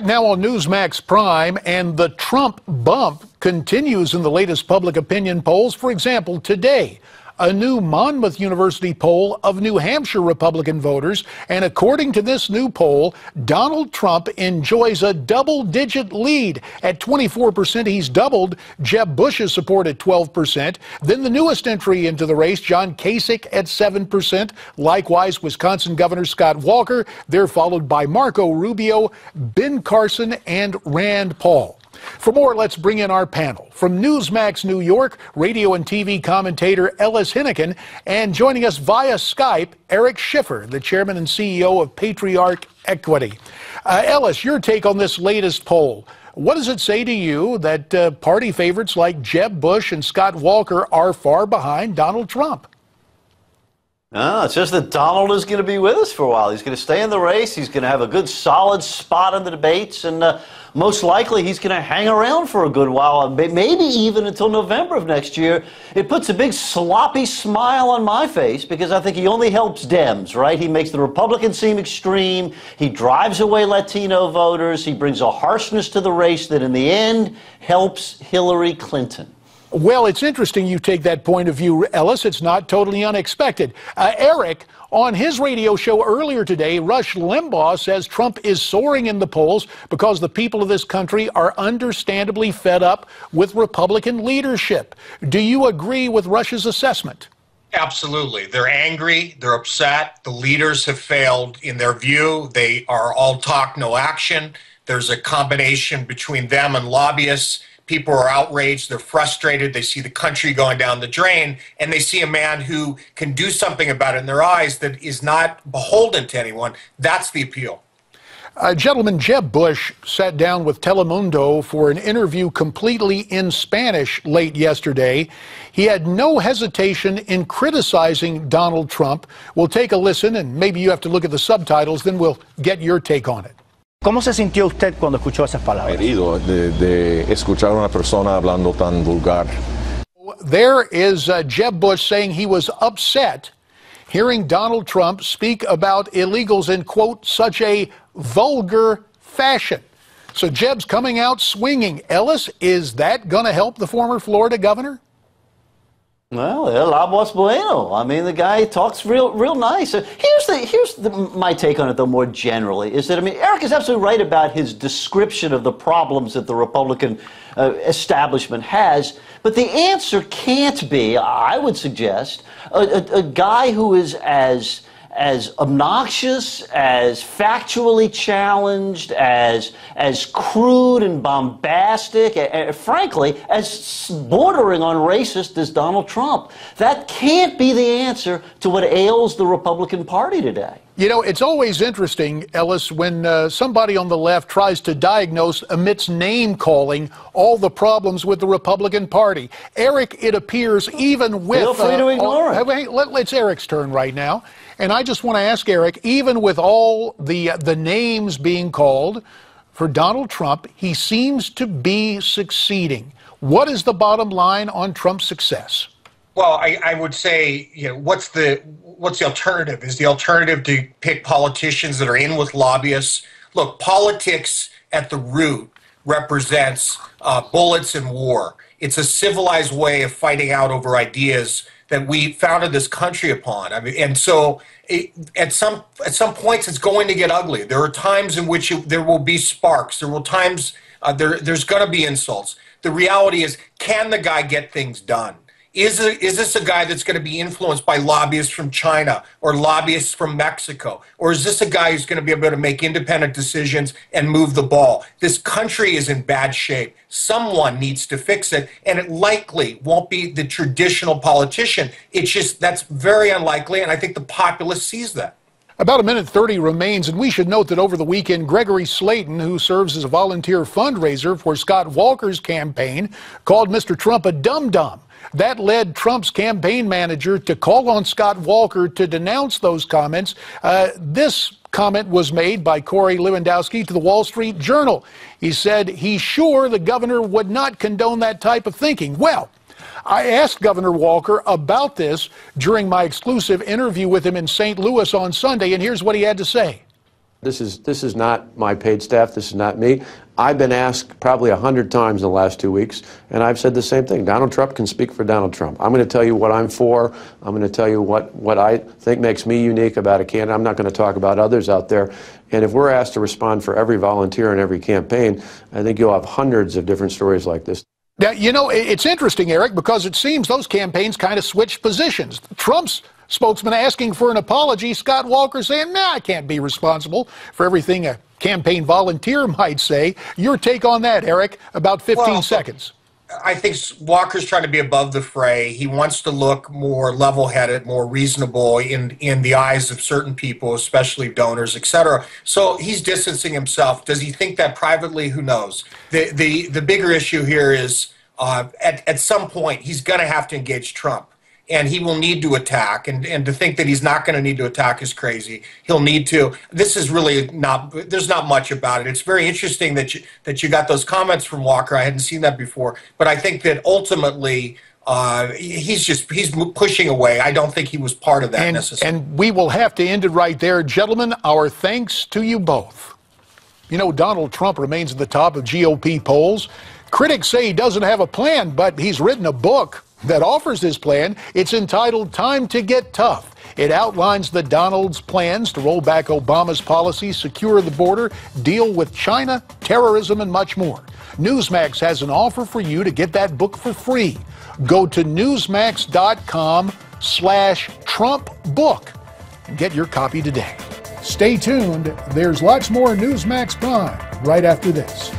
Back now on Newsmax Prime, and the Trump bump continues in the latest public opinion polls. For example, today, a new Monmouth University poll of New Hampshire Republican voters, and according to this new poll, Donald Trump enjoys a double-digit lead. At 24%, he's doubled Jeb Bush's support at 12%. Then the newest entry into the race, John Kasich at 7%. Likewise, Wisconsin Governor Scott Walker. They're followed by Marco Rubio, Ben Carson, and Rand Paul. For more, let's bring in our panel. From Newsmax New York, radio and TV commentator Ellis Henican, and joining us via Skype, Eric Schiffer, the chairman and CEO of Patriarch Equity. Ellis, your take on this latest poll. What does it say to you that party favorites like Jeb Bush and Scott Walker are far behind Donald Trump? No, it's just that Donald is going to be with us for a while. He's going to stay in the race. He's going to have a good, solid spot in the debates, and most likely he's going to hang around for a good while, maybe even until November of next year. It puts a big sloppy smile on my face because I think he only helps Dems, right? He makes the Republicans seem extreme. He drives away Latino voters. He brings a harshness to the race that in the end helps Hillary Clinton. Well, it's interesting you take that point of view, Ellis. It's not totally unexpected. Eric, on his radio show earlier today, Rush Limbaugh says Trump is soaring in the polls because the people of this country are understandably fed up with Republican leadership. Do you agree with Rush's assessment? Absolutely. They're angry. They're upset. The leaders have failed in their view. They are all talk, no action. There's a combination between them and lobbyists. People are outraged, they're frustrated, they see the country going down the drain, and they see a man who can do something about it in their eyes that is not beholden to anyone. That's the appeal. Gentlemen, Jeb Bush sat down with Telemundo for an interview completely in Spanish late yesterday. He had no hesitation in criticizing Donald Trump. We'll take a listen, and maybe you have to look at the subtitles, then we'll get your take on it. ¿Cómo se sintió usted cuando escuchó esas palabras? Herido de escuchar a una persona hablando tan vulgar. There is Jeb Bush saying he was upset hearing Donald Trump speak about illegals in, quote, such a vulgar fashion. So Jeb's coming out swinging. Ellis, is that going to help the former Florida governor? Well, el habla bueno. I mean, the guy talks real nice. Here's my take on it, though, more generally, is that, I mean, Eric is absolutely right about his description of the problems that the Republican establishment has, but the answer can't be, I would suggest, a guy who is as obnoxious, as factually challenged, as crude and bombastic, frankly, as bordering on racist as Donald Trump. That can't be the answer to what ails the Republican Party today. You know, it's always interesting, Ellis, when somebody on the left tries to diagnose, amidst name-calling, all the problems with the Republican Party. Eric, it appears even with... Feel free to ignore it. It's Eric's turn right now. And I just want to ask Eric, even with all the names being called for Donald Trump, he seems to be succeeding. What is the bottom line on Trump's success? Well, I would say, you know, what's the alternative? Is the alternative to pick politicians that are in with lobbyists? Look, politics at the root represents bullets and war. It's a civilized way of fighting out over ideas that we founded this country upon. I mean, and so at some points it's going to get ugly. There are times in which there will be sparks. There will times there's going to be insults. The reality is, can the guy get things done? Is this a guy that's going to be influenced by lobbyists from China or lobbyists from Mexico? Or is this a guy who's going to be able to make independent decisions and move the ball? This country is in bad shape. Someone needs to fix it, and it likely won't be the traditional politician. It's just, that's very unlikely, and I think the populace sees that. About a minute 30 remains, and we should note that over the weekend, Gregory Slayton, who serves as a volunteer fundraiser for Scott Walker's campaign, called Mr. Trump a dum-dum. That led Trump's campaign manager to call on Scott Walker to denounce those comments. This comment was made by Corey Lewandowski to the Wall Street Journal. He said he's sure the governor would not condone that type of thinking. Well, I asked Governor Walker about this during my exclusive interview with him in St. Louis on Sunday, and here's what he had to say. This is not my paid staff. This is not me. I've been asked probably 100 times in the last 2 weeks, and I've said the same thing. Donald Trump can speak for Donald Trump. I'm going to tell you what I'm for. I'm going to tell you what I think makes me unique about a candidate. I'm not going to talk about others out there. And if we're asked to respond for every volunteer in every campaign, I think you'll have hundreds of different stories like this. Now, you know, it's interesting, Eric, because it seems those campaigns kind of switched positions. Trump's spokesman asking for an apology, Scott Walker saying, nah, I can't be responsible for everything a campaign volunteer might say. Your take on that, Eric, about 15 seconds. I think Walker's trying to be above the fray. He wants to look more level-headed, more reasonable in the eyes of certain people, especially donors, et cetera. So he's distancing himself. Does he think that privately? Who knows? The bigger issue here is at some point he's going to have to engage Trump. And he will need to attack, and to think that he's not going to need to attack is crazy. He'll need to. This is really not. There's not much about it. It's very interesting that you got those comments from Walker. I hadn't seen that before, but I think that ultimately he's pushing away. I don't think he was part of that necessarily. And we will have to end it right there, gentlemen. Our thanks to you both. You know, Donald Trump remains at the top of GOP polls. Critics say he doesn't have a plan, but he's written a book that offers this plan. It's entitled Time to Get Tough. It outlines the Donald's plans to roll back Obama's policies, secure the border, deal with China, terrorism, and much more. Newsmax has an offer for you to get that book for free. Go to newsmax.com/TrumpBook and get your copy today. Stay tuned. There's lots more Newsmax Prime right after this.